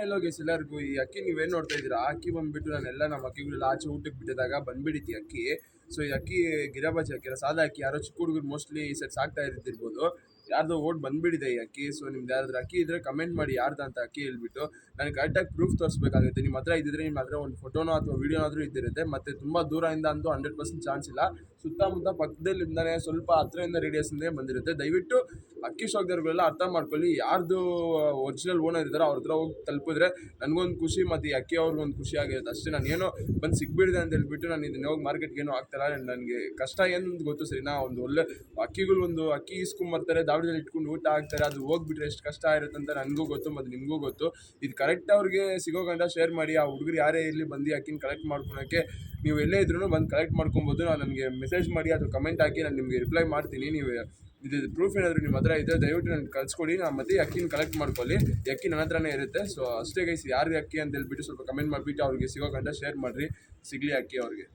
ಎಲ್ಲೋ guys ಎಲ್ಲರಿಗೂ ಈ ಅಕ್ಕಿ ನೀವೇನು ನೋಡ್ತಾ ಇದ್ದೀರಾ? ಆ ಅಕ್ಕಿ ಬಂದ್ಬಿಟ್ಟು ನಾನೆಲ್ಲ ನಮ್ಮ ಅಕ್ಕಿಗಳೆಲ್ಲ ಆಚೆ ಊಟಕ್ಕೆ ಬಿಟ್ಟಿದಾಗ ಬಂದ್ಬಿಡಿತಿ ಅಕ್ಕಿ. ಸೊ ಈ ಅಕ್ಕಿ ಗಿರಬಾಜಿ ಅಕ್ಕಿ ಅಲ್ಲ, ಸಾದಾ ಅಕ್ಕಿ. ಯಾರೋ ಚಿಕ್ಕ ಹುಡುಗರು ಮೋಸ್ಟ್ಲಿ ಈ ಸೈಡ್ ಸಾಕ್ತಾ ಇರ್ತಿರ್ಬೋದು. ಯಾರ್ದೋ ಓಟ್ ಬಂದ್ಬಿಟ್ಟಿದೆ ಈ ಅಕ್ಕಿ. ಸೊ ನಿಮ್ದು ಯಾರಾದ್ರೂ ಅಕ್ಕಿ ಇದ್ರೆ ಕಮೆಂಟ್ ಮಾಡಿ ಯಾರ್ದು ಅಂತ ಅಕ್ಕಿ ಹೇಳ್ಬಿಟ್ಟು ನನಗೆ ಕರೆಕ್ಟಾಗಿ ಪ್ರೂಫ್ ತೋರಿಸ್ಬೇಕಾಗುತ್ತೆ. ನಿಮ್ಮ ಹತ್ರ ಇದ್ದಿದ್ರೆ ನಿಮ್ಮ ಹತ್ರ ಒಂದು ಫೋಟೋನೋ ಅಥವಾ ವೀಡಿಯೋನಾದರೂ ಇದ್ದಿರುತ್ತೆ. ಮತ್ತು ತುಂಬ ದೂರದಿಂದ ಅಂತೂ 100% ಚಾನ್ಸ್ ಇಲ್ಲ. ಸುತ್ತಮುತ್ತ ಪಕ್ಕದಲ್ಲಿಂದಲೇ ಸ್ವಲ್ಪ ಹತ್ರದಿಂದ ರೇಡಿಯಸ್ಸಿಂದೇ ಬಂದಿರುತ್ತೆ. ದಯವಿಟ್ಟು ಅಕ್ಕಿ ಶಾಕ್ದವ್ರುಗಳೆಲ್ಲ ಅರ್ಥ ಮಾಡ್ಕೊಳ್ಳಿ. ಯಾರ್ದು ಒರಿಜಿನಲ್ ಓನರ್ ಇದ್ದಾರೋ ಅವ್ರ ಹತ್ರ ಹೋಗಿ ತಲುಪಿದ್ರೆ ನನಗೊಂದು ಖುಷಿ ಮತ್ತು ಈ ಅಕ್ಕಿ ಅವ್ರಿಗೊಂದು ಖುಷಿ ಆಗಿರುತ್ತೆ ಅಷ್ಟೇ. ನಾನು ಏನೋ ಬಂದು ಸಿಗ್ಬಿಡಿದೆ ಅಂತ ಹೇಳ್ಬಿಟ್ಟು ನಾನು ಇದನ್ನ ಹೋಗಿ ಮಾರ್ಕೆಟ್ಗೆ ಏನೋ ಆಗ್ತಾಯಿಲ್ಲ. ನನಗೆ ಕಷ್ಟ ಏನು ಗೊತ್ತು ಸರಿನಾ? ಒಂದು ಒಳ್ಳೆ ಅಕ್ಕಿಗಳು ಅಕ್ಕಿ ಇಸ್ಕೊಂಬರ್ತಾರೆ, ದಾವಣದಲ್ಲಿ ಇಟ್ಕೊಂಡು ಊಟ ಹಾಕ್ತಾರೆ. ಅದು ಹೋಗ್ಬಿಟ್ರೆ ಎಷ್ಟು ಕಷ್ಟ ಇರುತ್ತೆ ಅಂತ ನನಗೂ ಗೊತ್ತು ಮತ್ತು ನಿಮಗೂ ಗೊತ್ತು. ಇದು ಕರೆಕ್ಟ್ ಅವ್ರಿಗೆ ಸಿಗೋ ಗಂಟ ಶೇರ್ ಮಾಡಿ. ಆ ಹುಡುಗರು ಯಾರೇ ಇರಲಿ ಬಂದು ಅಕ್ಕಿನ ಕಲೆಕ್ಟ್ ಮಾಡ್ಕೊಳಕ್ಕೆ ನೀವು ಎಲ್ಲೇ ಇದ್ರೂ ಬಂದು ಕಲೆಕ್ಟ್ ಮಾಡ್ಕೊಬೋದು. ನನಗೆ ಮೆಸೇಜ್ ಮಾಡಿ ಅಥವಾ ಕಮೆಂಟ್ ಹಾಕಿ, ನಾನು ನಿಮಗೆ ರಿಪ್ಲೈ ಮಾಡ್ತೀನಿ. ನೀವು ಇದು ಪ್ರೂಫ್ ಏನಾದರೂ ನಿಮ್ಮ ಹತ್ರ ಇದ್ದರೆ ದಯವಿಟ್ಟು ನನಗೆ ಕಳಿಸ್ಕೊಡಿ. ನಾನು ಮತ್ತೆ ಅಕ್ಕಿನ ಕಲೆಕ್ಟ್ ಮಾಡ್ಕೊಳ್ಳಿ. ಈ ಅಕ್ಕಿ ನನ್ನ ಹತ್ರನೇ ಇರುತ್ತೆ. ಸೊ ಅಷ್ಟೇ ಗೈಸ್, ಯಾರು ಅಕ್ಕಿ ಅಂತ ಹೇಳ್ಬಿಟ್ಟು ಸ್ವಲ್ಪ ಕಮೆಂಟ್ ಮಾಡಿಬಿಟ್ಟು ಅವ್ರಿಗೆ ಸಿಗೋ ಗಂಟ ಶೇರ್ ಮಾಡಿರಿ, ಸಿಗಲಿ ಅಕ್ಕಿ ಅವ್ರಿಗೆ.